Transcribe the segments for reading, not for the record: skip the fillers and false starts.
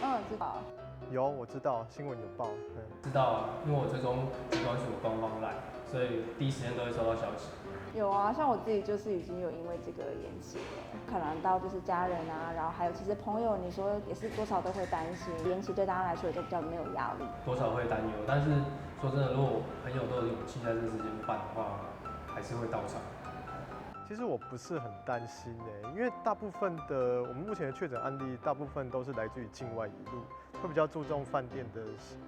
嗯，知道。有，我知道新闻有报。知道啊，因为我追踪机关署官方来，所以第一时间都会收到消息。有啊，像我自己就是已经有因为这个延期了，可能到就是家人啊，然后还有其实朋友，你说也是多少都会担心，延期对大家来说也都比较没有压力。多少会担忧，但是说真的，如果朋友都有勇气在这个时间办的话，还是会到场。其实我不是很担心因为大部分的我们目前的确诊案例，大部分都是来自于境外移入，会比较注重饭店的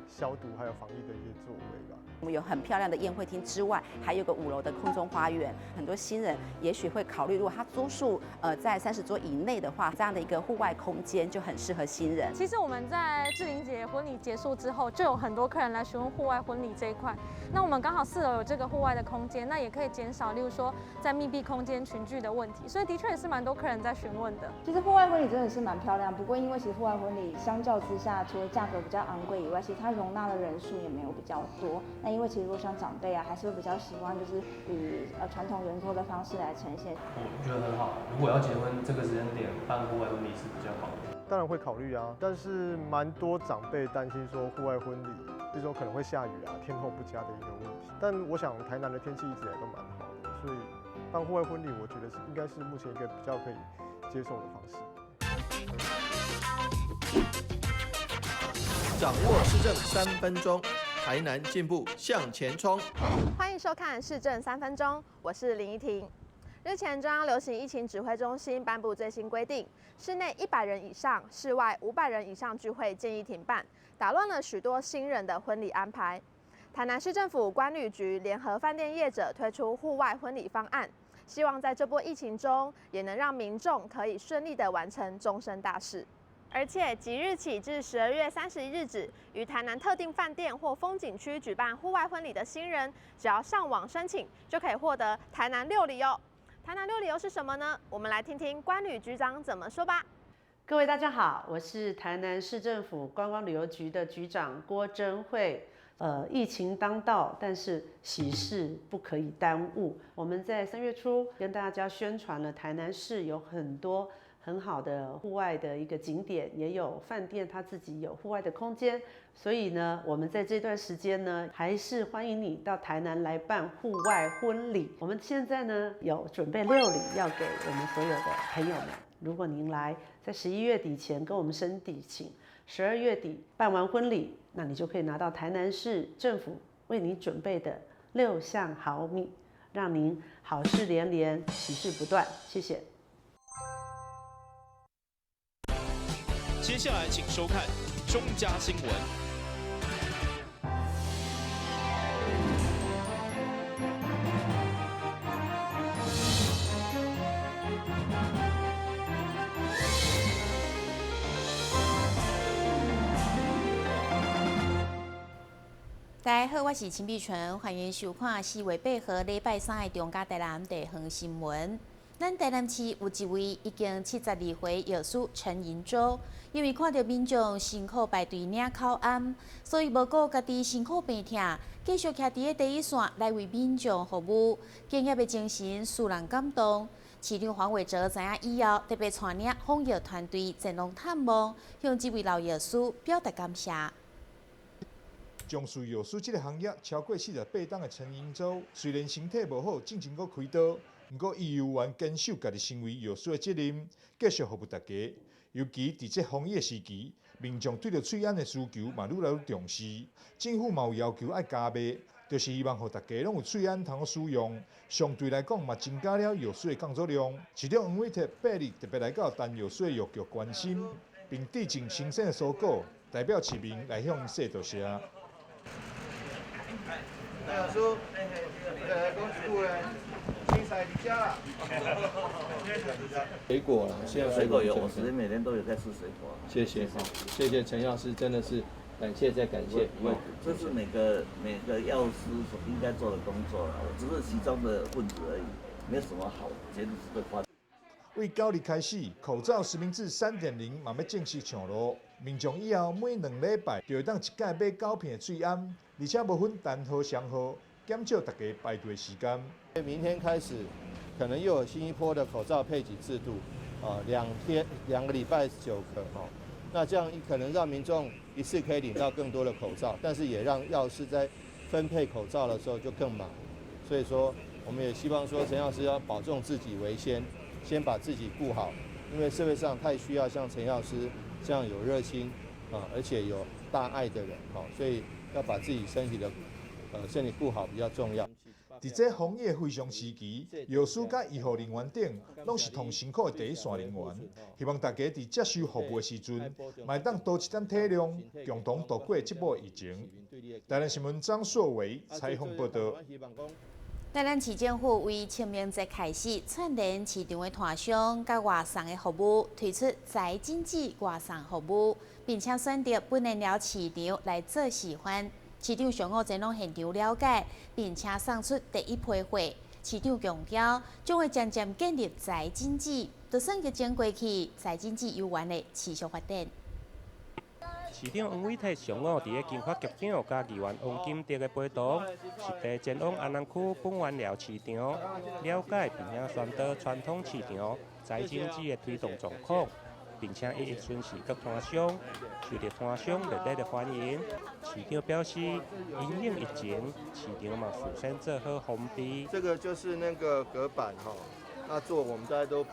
消毒还有防疫的一些作为吧。我们有很漂亮的宴会厅之外，还有个5楼的空中花园。很多新人也许会考虑，如果他桌数在30桌以内的话，这样的一个户外空间就很适合新人。其实我们在志玲姐婚礼结束之后，就有很多客人来询问户外婚礼这一块。那我们刚好4楼有这个户外的空间，那也可以减少，例如说在密闭空间群聚的问题。所以的确也是蛮多客人在询问的。其实户外婚礼真的是蛮漂亮，不过因为其实户外婚礼相较之下，除了价格比较昂贵以外，其实它容纳的人数也没有比较多。那因为其实如果像长辈啊，还是会比较喜欢就是以传统圆桌的方式来呈现。我觉得很好，如果要结婚这个时间点办户外婚礼是比较好的。当然会考虑啊，但是蛮多长辈担心说户外婚礼，比如说可能会下雨啊，天候不佳的一个问题。但我想台南的天气一直以来都蛮好的，所以办户外婚礼，我觉得应该是目前一个比较可以接受的方式。掌握市政3分钟，台南进步向前冲。欢迎收看《市政3分钟》，我是林依婷。日前，中央流行疫情指挥中心颁布最新规定，室内100人以上、室外500人以上聚会建议停办，打乱了许多新人的婚礼安排。台南市政府观旅局联合饭店业者推出户外婚礼方案，希望在这波疫情中，也能让民众可以顺利地完成终身大事。而且即日起至12月31日止，于台南特定饭店或风景区举办户外婚礼的新人，只要上网申请，就可以获得台南6礼哦。台南6礼又是什么呢？我们来听听观旅局长怎么说吧。各位大家好，我是台南市政府观光旅游局的局长郭珍慧。疫情当道，但是喜事不可以耽误。我们在3月初跟大家宣传了台南市有很多很好的户外的一个景点，也有饭店它自己有户外的空间，所以呢，我们在这段时间呢，还是欢迎你到台南来办户外婚礼。我们现在呢有准备6礼要给我们所有的朋友们。如果您来在11月底前跟我们申请，12月底办完婚礼，那你就可以拿到台南市政府为你准备的6项好礼，让您好事连连，喜事不断。谢谢。接下来请收看中嘉新闻。大家好，我是陈碧纯，欢迎收看4月8号礼拜3的中嘉台南地方新闻。咱台南市有一位已经72岁药师陈银洲，因为看到民众辛苦排队领口安，所以无顾家己辛苦病痛，继续徛伫个第一线来为民众服务，敬业的精神使人感动。市长黄伟哲知影以后，特别带领防疫团队前往探望，向这位老药师表达感谢。从事药师这个行业超过48档的陈英洲，虽然身体无好，进前阁开刀，不过伊有愿坚守家己身为药师的责任，继续服务大家。尤其伫这防疫的时期，民众对着喙安的需求嘛愈来愈重视，政府嘛有要求爱加码，就是希望互大家拢有喙安通使用。相对来讲嘛，增加了药师的工作量。市长黄伟哲8日特别来到陈药师的药局关心，并致敬新鲜的蔬果，代表市民来向伊说多谢。药师，恭喜各位，精彩离家了。水果了，现在水果有，我其实每天都有在吃水果。谢谢，谢谢陈药师，真的是感谢再感谢。这是每个药师所应该做的工作了，我只是其中的分子而已，没有什么好，绝对是对花。为9日开始，口罩实名制3.0嘛要正式上路。民众以后每2礼拜就会当一届买9片的喙安，而且无分单号、双号，减少大家排队时间。明天开始，可能又有新一波的口罩配给制度，2个礼拜9个那这样可能让民众一次可以领到更多的口罩，但是也让药师在分配口罩的时候就更忙。所以说，我们也希望说陈药师要保重自己为先，先把自己顾好，因为社会上太需要像陈药师这样有热心而且有大爱的人，所以要把自己身体顾好比较重要。在这防疫非常时期，药师甲医护人员等拢是同辛苦的第一线人员。希望大家在接受服务的时阵，卖当多一点体谅，共同度过这波疫情。台南新闻张硕伟采访报道。台南市政府为清明节开始，串联市场的摊商甲外送的服务，推出宅经济外送服务，并且选择本来了市场来做示范。市场上午前往现场了解，并且送出第一批货。市场强调将会渐渐建立宅经济，就算疫情过去，宅经济有缘的持续发展。市长黄伟泰上午伫个经发局长甲议员王金德的陪同，实地前往安南区本源寮市场，了解并且宣导传统市场宅经济的推动状况，并且一一巡视各摊商，受到摊商热烈的欢迎。市长表示，因应疫情，市场嘛事先做好防备。这个就是那个隔板那做我们大家都补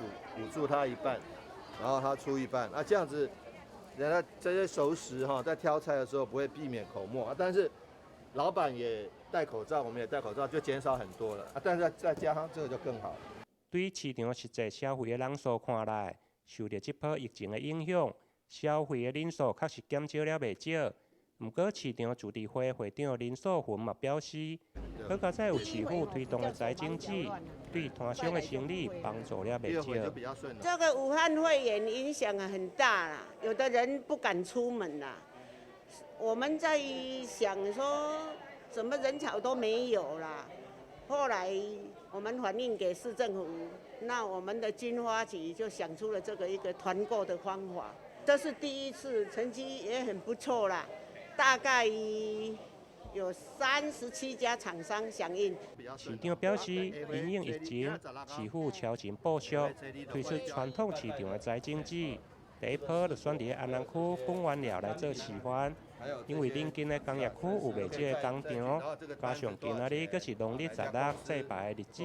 助他一半，然后他出一半，那这样子。人家这些熟食在挑菜的时候不会避免口沫但是老板也戴口罩，我们也戴口罩，就减少很多了但是再加上这个就更好了。对市场实际消费的人数看来，受到这波疫情的影响，消费的人数确实减少了袂少。不过市场主题会会长林素云嘛表示，好加在有市府推动的宅经济，对摊商的生意帮助了袂少。这个武汉肺炎影响很大啦，有的人不敢出门啦。我们在想说，怎么人潮都没有啦？后来我们反映给市政府，那我们的经发局就想出了这个一个团购的方法，这是第一次，成绩也很不错啦。大概有37家厂商响应。市长表示，因应疫情，市府超前部署，推出传统市场的宅经济。第一波就选伫安南区本源寮来做示范，因为邻近的工业区有卖这个工厂，加上今仔日阁是农历16祭拜的日子，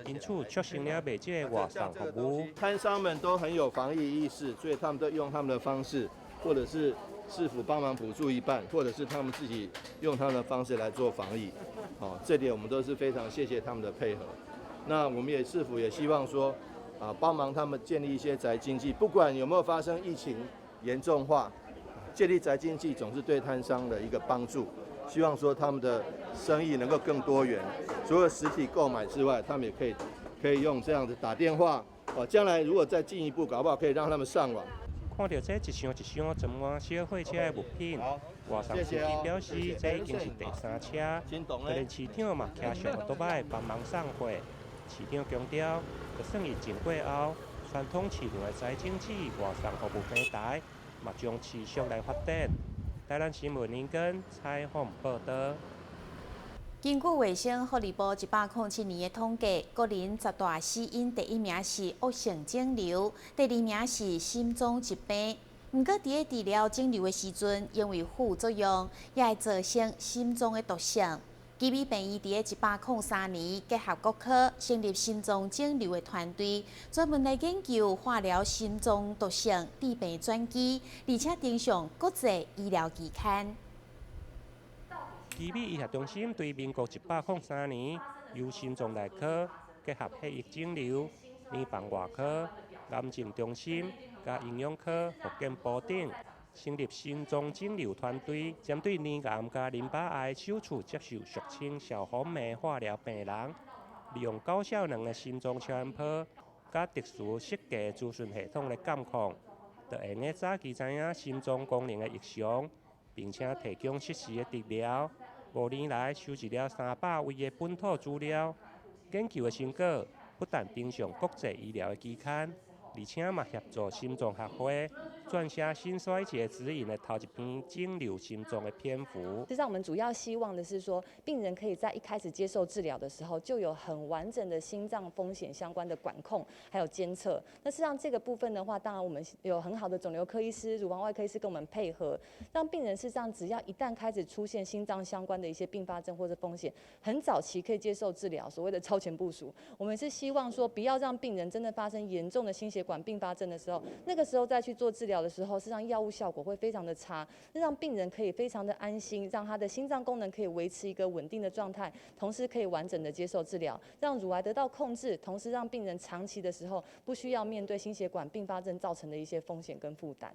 因此促成了卖这个外送服务。摊商们都很有防疫意识，所以他们都用他们的方式，或者是市府帮忙补助一半，或者是他们自己用他们的方式来做防疫。这点我们都是非常谢谢他们的配合。那我们市府也希望说，帮忙他们建立一些宅经济，不管有没有发生疫情严重化，建立宅经济总是对摊商的一个帮助。希望说他们的生意能够更多元，除了实体购买之外，他们也可以用这样子打电话。将来如果再进一步，搞不好可以让他们上网。看到这一箱一箱装满小货车的物品，外送司机表示，这已经是第3车。就连市长嘛骑上多摆帮忙送货。市长强调，就算疫情过后，传统市场的宅经济外送服务平台，嘛将持续来发展。台南新闻林根采访报道。根据卫生福利部107年的统计，个人10大死因第1名是恶性肿瘤，第2名是心脏疾病。不过，伫治疗肿瘤的时阵，因为副作用，也会造成心脏的毒性。基美病院伫103年结合国科成立心脏肿瘤的团队，专门来研究化疗心脏毒性致病专机，而且登上国际医疗期刊。基美医学中心对民国103年由心脏内科结合血液肿瘤、联防外科、癌症中心、甲营养科、复健部等。成立心脏肿瘤团队，针对黏癌甲淋巴癌手术接受俗称小红莓化疗病人，利用高效能的心脏超音波甲特殊设计资讯系统来监控，就会用早期知影心脏功能的异常，并且提供适时的治疗。5年来收集了300位的本土资料，研究的成果不但登上国际医疗的期刊，而且嘛协助心脏学会撰写新衰竭指引的头一篇肿瘤心脏的篇幅。实际上，我们主要希望的是说，病人可以在一开始接受治疗的时候，就有很完整的心脏风险相关的管控，还有监测。那事实上这个部分的话，当然我们有很好的肿瘤科医师、乳房外科医师跟我们配合，让病人事实上只要一旦开始出现心脏相关的一些并发症或者风险，很早期可以接受治疗，所谓的超前部署。我们是希望说，不要让病人真的发生严重的心血管并发症的时候，那个时候再去做治疗的时候，事实上药物效果会非常的差，让病人可以非常的安心，让他的心脏功能可以维持一个稳定的状态，同时可以完整的接受治疗，让乳癌得到控制，同时让病人长期的时候不需要面对心血管并发症造成的一些风险跟负担。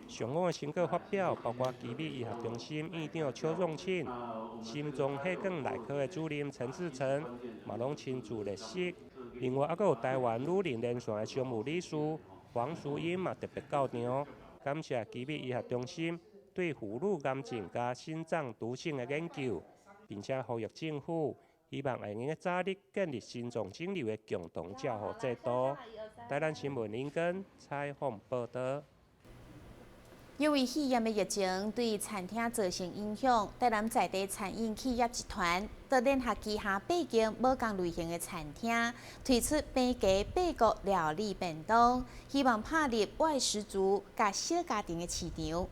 上午的成果发表包括基密医学中心院长邱仲庆、心脏血管内科的主任陈志成，嘛拢亲自列席。另外，还有台湾女龄连线的常务理事黄淑英嘛特别到场，感谢基密医学中心对妇女癌症加心脏毒性的研究，并且呼吁政府希望会用早日建立心脏肿瘤的共同照护制度。台南新闻林根采访报道。因为肺炎的疫情对餐厅造成影响，台南在地餐饮企业集团就联合旗下8间无同类型的餐厅，推出平价8国料理便当，希望打入外食族甲小家庭的市场。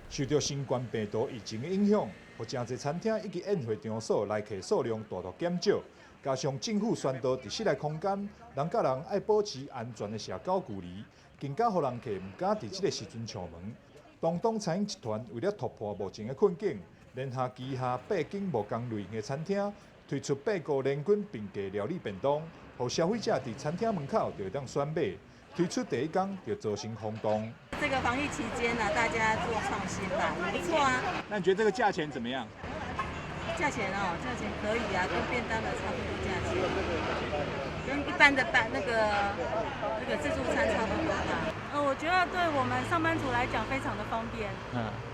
受到新冠病毒疫情的影响，有真侪餐厅以及宴会场所来客数量大大减少，加上政府宣导伫室内空间，人甲人爱保持安全的社交距离。更加互人客唔敢伫这个时阵出门。东东餐饮集团为了突破目前的困境，联合旗下8间无同类型的餐厅，推出8个联军平价料理便当，互消费者伫餐厅门口就会当选买。推出第一天就造成轰动。这个防疫期间呢，大家做创新吧，不错啊。那你觉得这个价钱怎么样？价钱可以啊，跟便当的差不多价钱，跟一般的那个自助餐差不多吧。我觉得对我们上班族来讲非常的方便，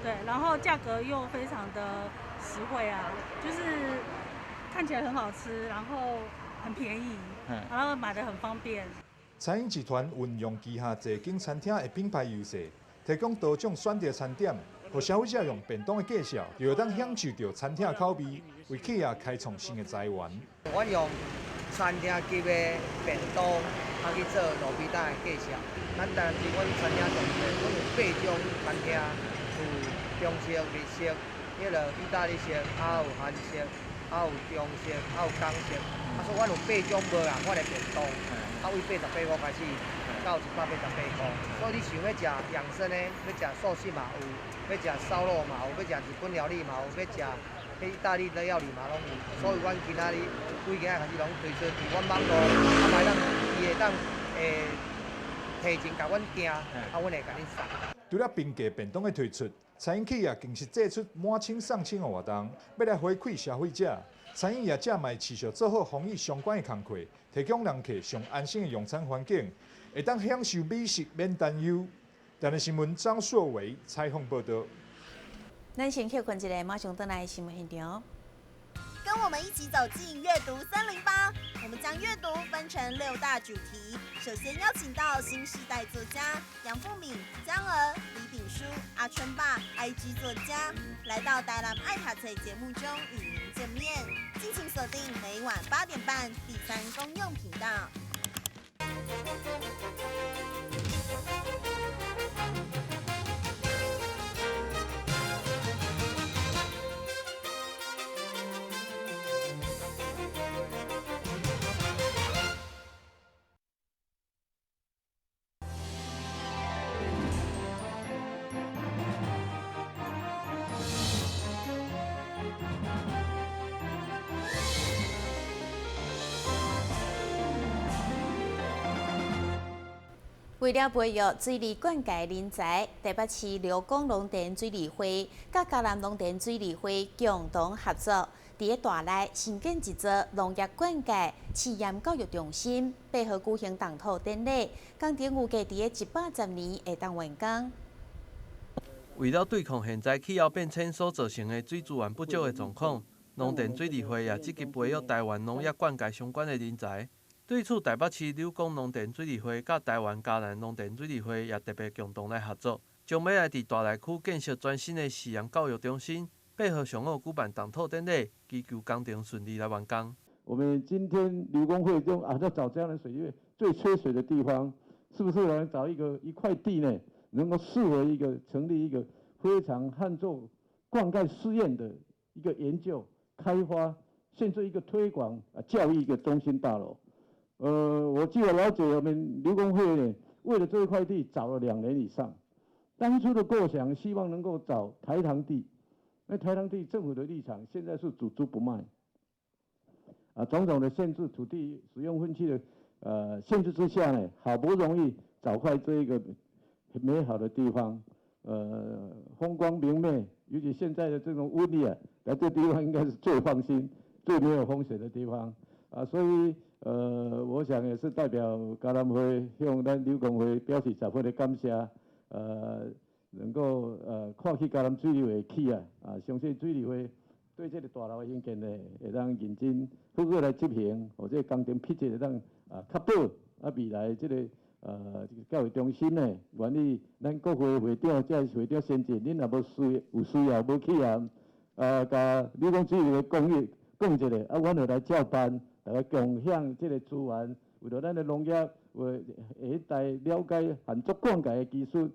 对，然后价格又非常的实惠啊，就是看起来很好吃，然后很便宜，然后买的很方便。餐饮集团运用旗下侪间餐厅的品牌优势，提供多种选择餐点。互消费者用便当的介绍，就会当享受到餐厅的口味，为企业开创新的财源。我用餐厅级的便当，去做路边摊的介绍。咱但是阮餐厅上面，阮有8种餐厅，有中式、日式，迄个意大利式，还有韩式，还有中式，还有港式。所以阮有8种无同款的便当，为88块开始。到188块，所以你想要食养生的，要食寿司嘛有，要食烧肉嘛有，要食日本料理嘛有，要食意大利的料理嘛拢有。所以阮今仔日几间开始拢推出，伫阮网络啊来咱伊会当提前甲阮订，阮会甲恁送。除了平价便当的推出，餐饮企业更是祭出满千送千的活动，要来回馈消费者。餐饮业者嘛持续做好防疫相关的工作，提供人客上安心的用餐环境。会当享受美食免担忧。台南新闻张硕伟采访报道。咱先休困一下，马上回来新闻现场。跟我们一起走进阅读森林吧！我们将阅读分成6大主题。首先邀请到新时代作家杨富敏、江儿、李炳书、阿春爸、IG 作家，来到台南爱读册节目中与您见面。敬请锁定每晚8点半第3公用频道。为了培育水利管界人才，台北市刘公农田水利会甲嘉南农田水利会共同合作，伫大内新建一座农业管界试验教育中心，配合举行动土典礼，工程预计伫110年会当完工。为了对抗现在气候变迁所造成的水资源不足的状况，农田水利会也积极培育台湾农业管界相关的人才。对此，台北市柳工农电水利会甲台湾嘉南农电水利会也特别共同来合作，将要来伫大内区建设全新的实验教育中心，配合上午举办动土典礼，祈求工程顺利来完工。我们今天流工会要找这样的水源最缺水的地方，是不是能找一块地呢，能够适合成立一个非常旱作灌溉试验的一个研究、开发，甚至一个推广教育一个中心大楼。我据我了解，我们流工会呢，为了这一块地找了2年以上。当初的构想，希望能够找台糖地，那台糖地政府的立场现在是只租不卖，种种的限制土地使用分区的限制之下呢，好不容易找块这一个美好的地方，风光明媚，尤其现在的这种温力来这地方应该是最放心、最没有风险的地方所以我想也是代表嘉南会向咱流工会表示十分的感谢，能够看起嘉南水利会起相信水利会对这个大楼的兴建呢，会当认真好好来执行，或者工程品质会当确保未来这个教育中心呢，愿意咱各会会长、这会长先进，恁若有需要无去甲流工水利会讲一下，阮就来照办。大家共享这个资源，为了咱的农业会下一代了解旱作灌溉的技术，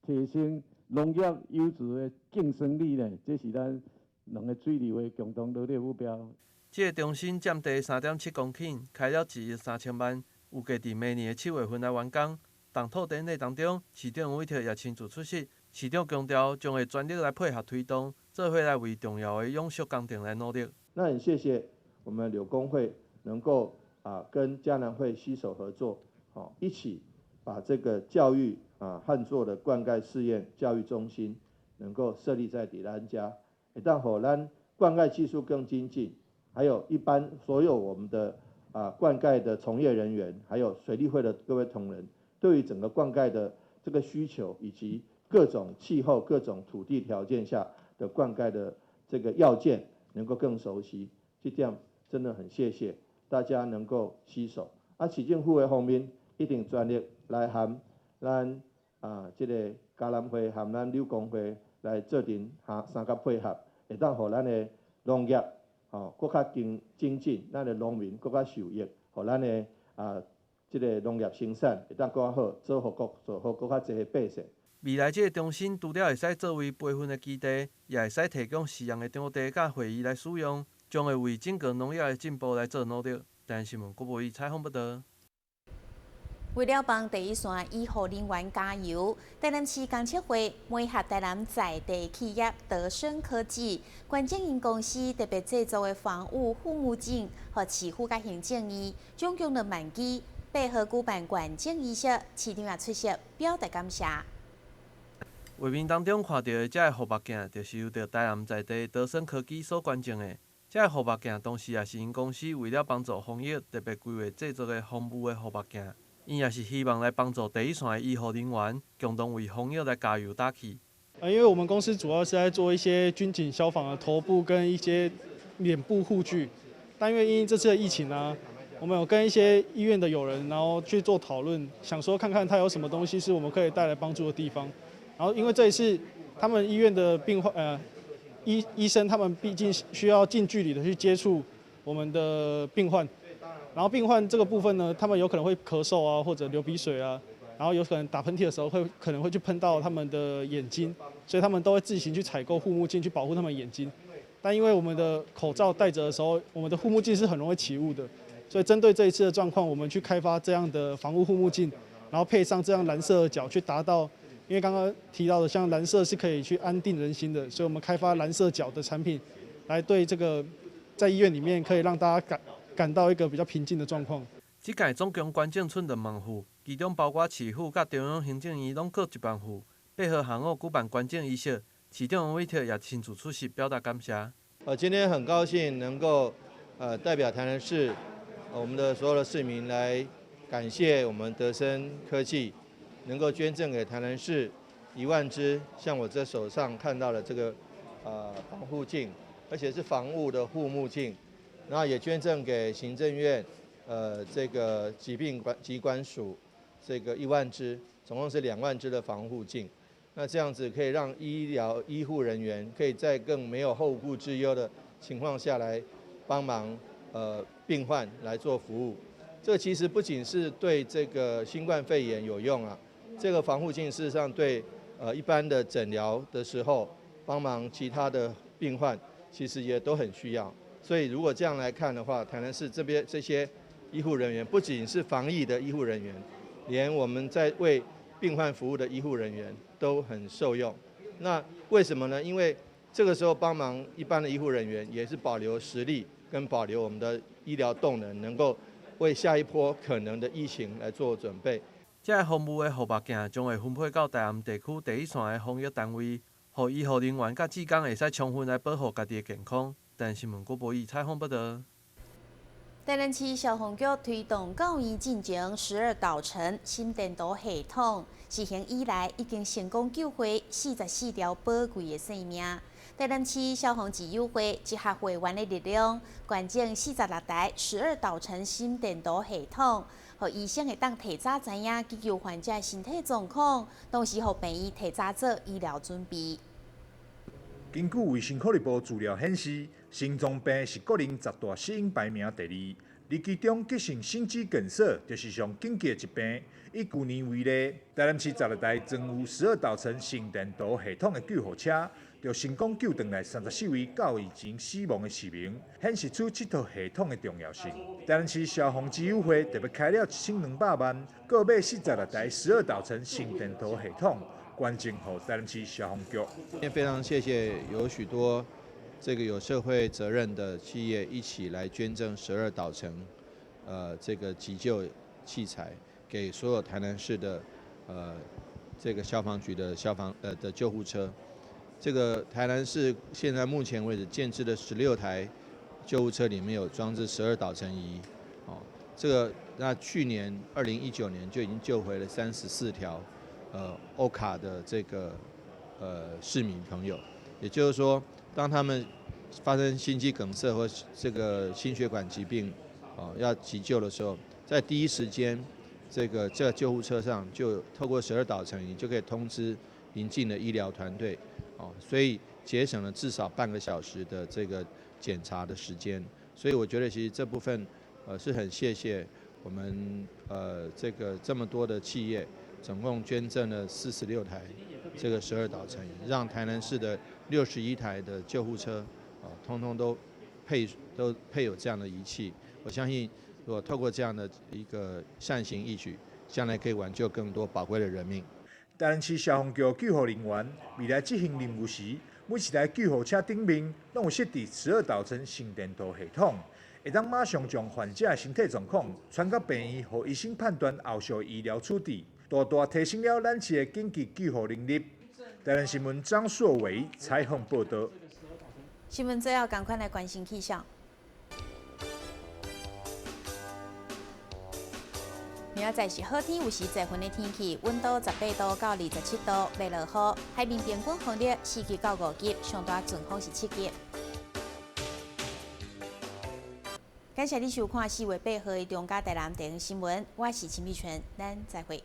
提升农业优质的竞争力呢，这是咱两个水利会共同努力的目标。这个中心占地3.7公顷，开了1亿3000万，预计伫明年7月份来完工。动土典礼当中，市长杨伟霆也亲自出席，市长强调将会全力来配合推动，做伙来为重要的永续工程来努力。那很谢谢我们柳工会能够跟嘉南会携手合作，一起把这个教育旱作的灌溉试验教育中心能够设立在咱家，让咱灌溉技术更精进，还有一般所有我们的灌溉的从业人员，还有水利会的各位同仁，对于整个灌溉的这个需求以及各种气候、各种土地条件下的灌溉的这个要件能够更熟悉，这点真的很谢谢大家能够携手。市政府的方面一定全力来和咱这个嘉南会和咱柳工会来做阵三角配合，会当让咱的农业更加精进，咱的农民更加受益，让咱的这个农业生产会当更加好，做好更加侪的百姓。未来这个中心除了会使作为培训的基地，也会使提供实验的场地甲会议来使用。将会为整个农业的进步来做努力。台南新闻郭博仪采访报道。为了帮第一线医护人员加油，台南市工测会配合台南在地企业德升科技、关正营公司特别制作的防雾护目镜和市府甲行政院总共2万支，配合举办关正仪式，市长也出席表达感谢。画面当中看到的这个护目镜，就是由台南在地德升科技所关正的。这个护目镜同时也是因公司为了帮助防疫特别规划制作的防雾的护目镜，因也是希望来帮助第一线的医护人员，共同为防疫来加油打气。因为我们公司主要是在做一些军警消防的头部跟一些脸部护具，但因为因这次的疫情我们有跟一些医院的友人，然后去做讨论，想说看看他有什么东西是我们可以带来帮助的地方。然后因为这一次他们医院的病患医生他们毕竟需要近距离的去接触我们的病患，然后病患这个部分呢，他们有可能会咳嗽或者流鼻水然后有可能打喷嚏的时候可能会去喷到他们的眼睛，所以他们都会自行去采购护目镜去保护他们眼睛。但因为我们的口罩戴着的时候，我们的护目镜是很容易起雾的，所以针对这一次的状况，我们去开发这样的防雾护目镜，然后配上这样蓝色的角去达到。因为刚刚提到的，像蓝色是可以去安定人心的，所以我们开发蓝色角的产品，来对这个在医院里面可以让大家感到一个比较平静的状况。这届总共关正出2万户，其中包括市府甲中央行政院拢各1万户，配合下午举办关正仪式，市长杨伟霆也亲自出席表达感谢。今天很高兴能够代表台南市我们的所有的市民来感谢我们德升科技。能够捐赠给台南市1万支，像我这手上看到的这个防护镜，而且是防雾的护目镜，然后也捐赠给行政院这个疾病疾管署这个1万支，总共是2万支的防护镜。那这样子可以让医护人员可以在更没有后顾之忧的情况下来帮忙病患来做服务。这个其实不仅是对这个新冠肺炎有用啊，这个防护镜事实上对一般的诊疗的时候帮忙其他的病患，其实也都很需要。所以如果这样来看的话，台南市这些医护人员不仅是防疫的医护人员，连我们在为病患服务的医护人员都很受用。那为什么呢？因为这个时候帮忙一般的医护人员，也是保留实力跟保留我们的医疗动能，能够为下一波可能的疫情来做准备。这个防护的护目镜将会分配到台南地区第一线的防疫单位，让医护人员甲志工会使充分来保护家己的健康。台南新闻郭博义采访报道。台南市消防局推动9年进行12导程心电图系统，实行以来已经成功救回44条宝贵的生命。台南市消防自由会结合会员的力量，捐赠46台12导程心电图系统，让医生会当提早知影急救患者的身体状况，同时让病医提早做医疗准备。根据卫生福利部资料显示，心脏病是国人10大死因排名第2，而其中急性心肌梗塞就是上紧急的疾病。以去年为例，台南市16台装有12导程心电图系统的救护车，就成功救回来34位9月前死亡的市民，显示出这套系统的重要性。台南市消防自由会特别开了1200万，购买46台12导程心电图系统。捐赠给台南市消防局。非常谢谢有许多这个有社会责任的企业一起来捐赠12导程这个急救器材给所有台南市的这个消防局的的救护车。这个台南市现在目前为止建制的16台救护车里面有装置12导程仪，这个那去年2019年就已经救回了34条。欧卡的这个市民朋友，也就是说，当他们发生心肌梗塞或这个心血管疾病，要急救的时候，在第一时间，这个救护车上就透过12导程仪就可以通知邻近的医疗团队，所以节省了至少半个小时的这个检查的时间。所以我觉得其实这部分是很谢谢我们这个这么多的企业。总共捐赠了46台这个12导程仪，让台南市的61台的救护车，通通都配有这样的仪器。我相信，如果透过这样的一个善行义举，将来可以挽救更多宝贵的人命。台南市消防局救护人员未来执行任务时，每一台救护车顶面拢有设置12导程心电图系统，会当马上将患者的身体状况传到病院，让医生判断后续医疗处置。大大提升了咱市的紧急救护能力。台南新闻张硕伟采访报道。新闻最后赶快来关心气象。明仔载是好天，有时侪云的天气，温度18度到27度，袂落雨。海面平均风力4级到5级，上大阵风是7级。感谢你收看4月8号的中嘉台南地方新闻，我是陈美泉，咱再会。